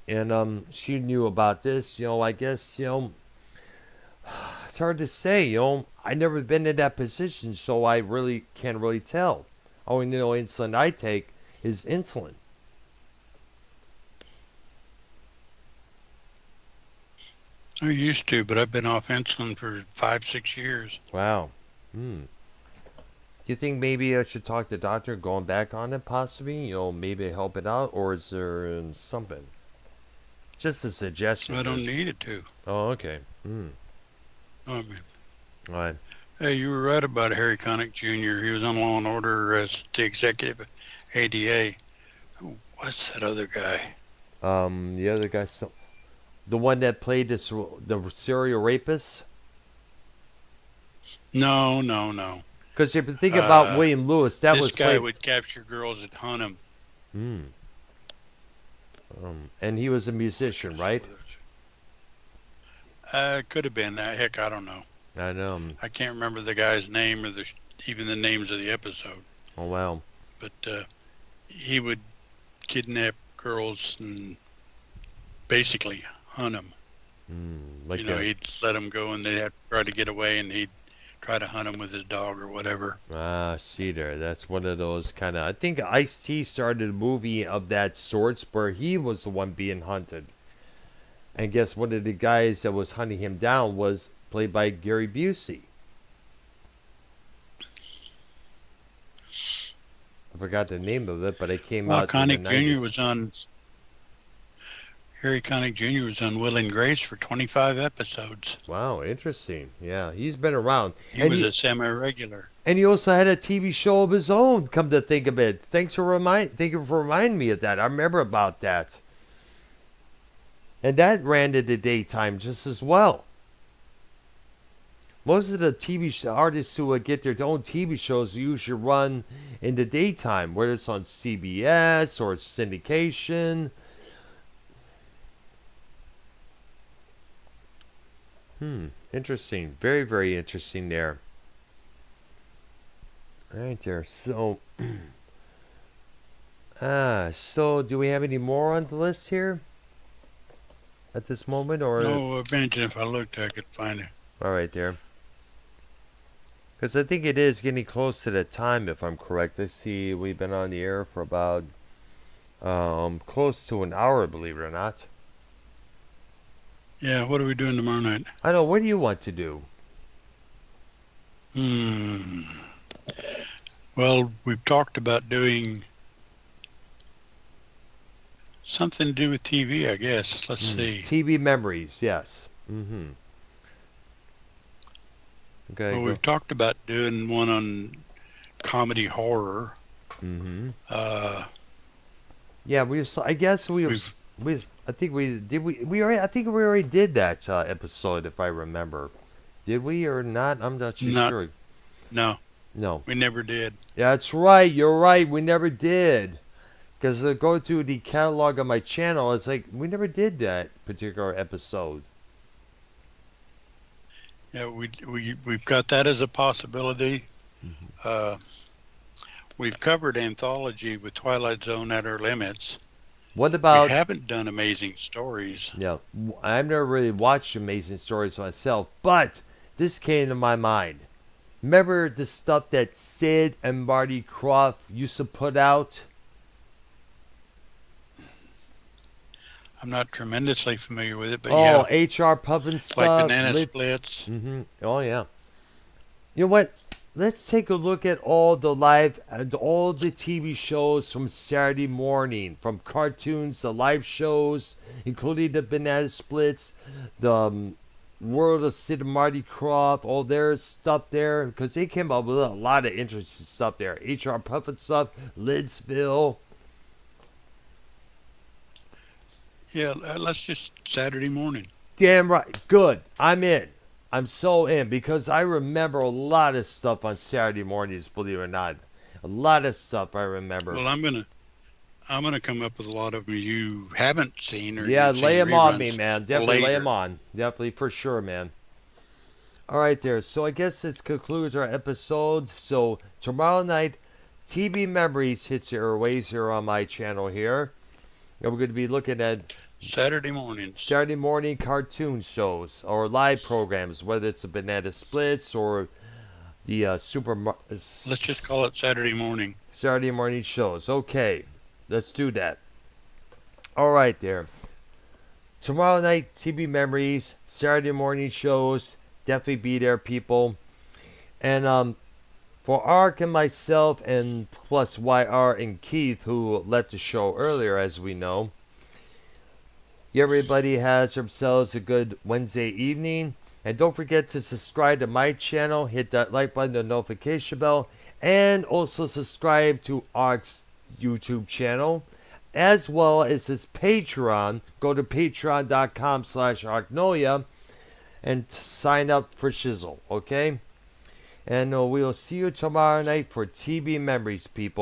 And she knew about this, I guess, it's hard to say, I never been in that position, so I really can't really tell. Only insulin I take is insulin. I used to, but I've been off insulin for 5-6 years. Wow. Do you think maybe I should talk to the doctor going back on it, possibly? Maybe help it out, or is there something? Just a suggestion. I don't need it to. Oh, okay. I mean, All right. hey, you were right about Harry Connick Jr. He was on Law and Order as the executive ADA. What's that other guy? The other guy, the one that played the serial rapist. No. Because if you think about William Lewis, that was this guy would capture girls at Hunnam. And he was a musician, right? Could have been. Heck, I don't know. I know. I can't remember the guy's name or even the names of the episode. Oh, wow. But he would kidnap girls and basically hunt them. He'd let them go and they'd have to try to get away, and he'd try to hunt them with his dog or whatever. See there. That's one of those kind of... I think Ice-T started a movie of that sorts where he was the one being hunted. And guess one of the guys that was hunting him down was played by Gary Busey. I forgot the name of it, but it came out in the 90s. Harry Connick Jr. was on Will and Grace for 25 episodes. Wow, interesting. Yeah, he's been around. He was a semi-regular. And he also had a TV show of his own, come to think of it. Thank you for reminding me of that. I remember about that. And that ran in the daytime just as well. Most of the TV artists who get their own TV shows usually run in the daytime, whether it's on CBS or syndication. Interesting. Very, very interesting there. Right there. So, so do we have any more on the list here at this moment, or? No, imagine if I looked, I could find it. All right, there. Because I think it is getting close to the time, if I'm correct. I see we've been on the air for about close to an hour, believe it or not. Yeah, what are we doing tomorrow night? I know. What do you want to do? Well, we've talked about doing something to do with TV, I guess. Let's see. TV memories, yes. Okay. Well, we've talked about doing one on comedy horror. Yeah, I guess I think we already did that episode, if I remember. Did we or not? I'm not too sure. No, we never did. Yeah, that's right. You're right. We never did. Because go to the catalog of my channel, it's like we never did that particular episode. Yeah, we've got that as a possibility. We've covered anthology with Twilight Zone at our limits. What We about? haven't done Amazing Stories. Yeah, I've never really watched Amazing Stories myself, but this came to my mind. Remember the stuff that Sid and Marty Krofft used to put out? I'm not tremendously familiar with it, but Oh, yeah, HR Puffin like stuff. banana splits. Oh yeah. You know what? Let's take a look at all the live and all the TV shows from Saturday morning, from cartoons to live shows, including the banana splits, the World of Sid and Marty Krofft, all their stuff there, because they came up with a lot of interesting stuff there. HR Puffin stuff, Lidsville. Yeah, let's just Saturday morning. Damn right. Good. I'm in. I'm so in because I remember a lot of stuff on Saturday mornings, believe it or not. A lot of stuff I remember. Well, I'm gonna come up with a lot of them you haven't seen or Yeah, you've lay seen them on me, reruns man. Definitely lay later. them on. Definitely, for sure, man. All right, there. So I guess this concludes our episode. So tomorrow night, TV Memories hits the airwaves here on my channel here. And we're going to be looking at Saturday mornings. Saturday morning cartoon shows or live programs, whether it's the Banana Splits or the Let's just call it Saturday morning. Saturday morning shows. Okay, let's do that. All right, there. Tomorrow night, TV Memories, Saturday morning shows. Definitely be there, people. And for Ark and myself, and plus YR and Keith, who left the show earlier, as we know. Everybody has themselves a good Wednesday evening. And don't forget to subscribe to my channel. Hit that like button, the notification bell. And also subscribe to Ark's YouTube channel. As well as his Patreon. Go to patreon.com/Arknoia. And sign up for Shizzle. Okay? And we'll see you tomorrow night for TV Memories, people.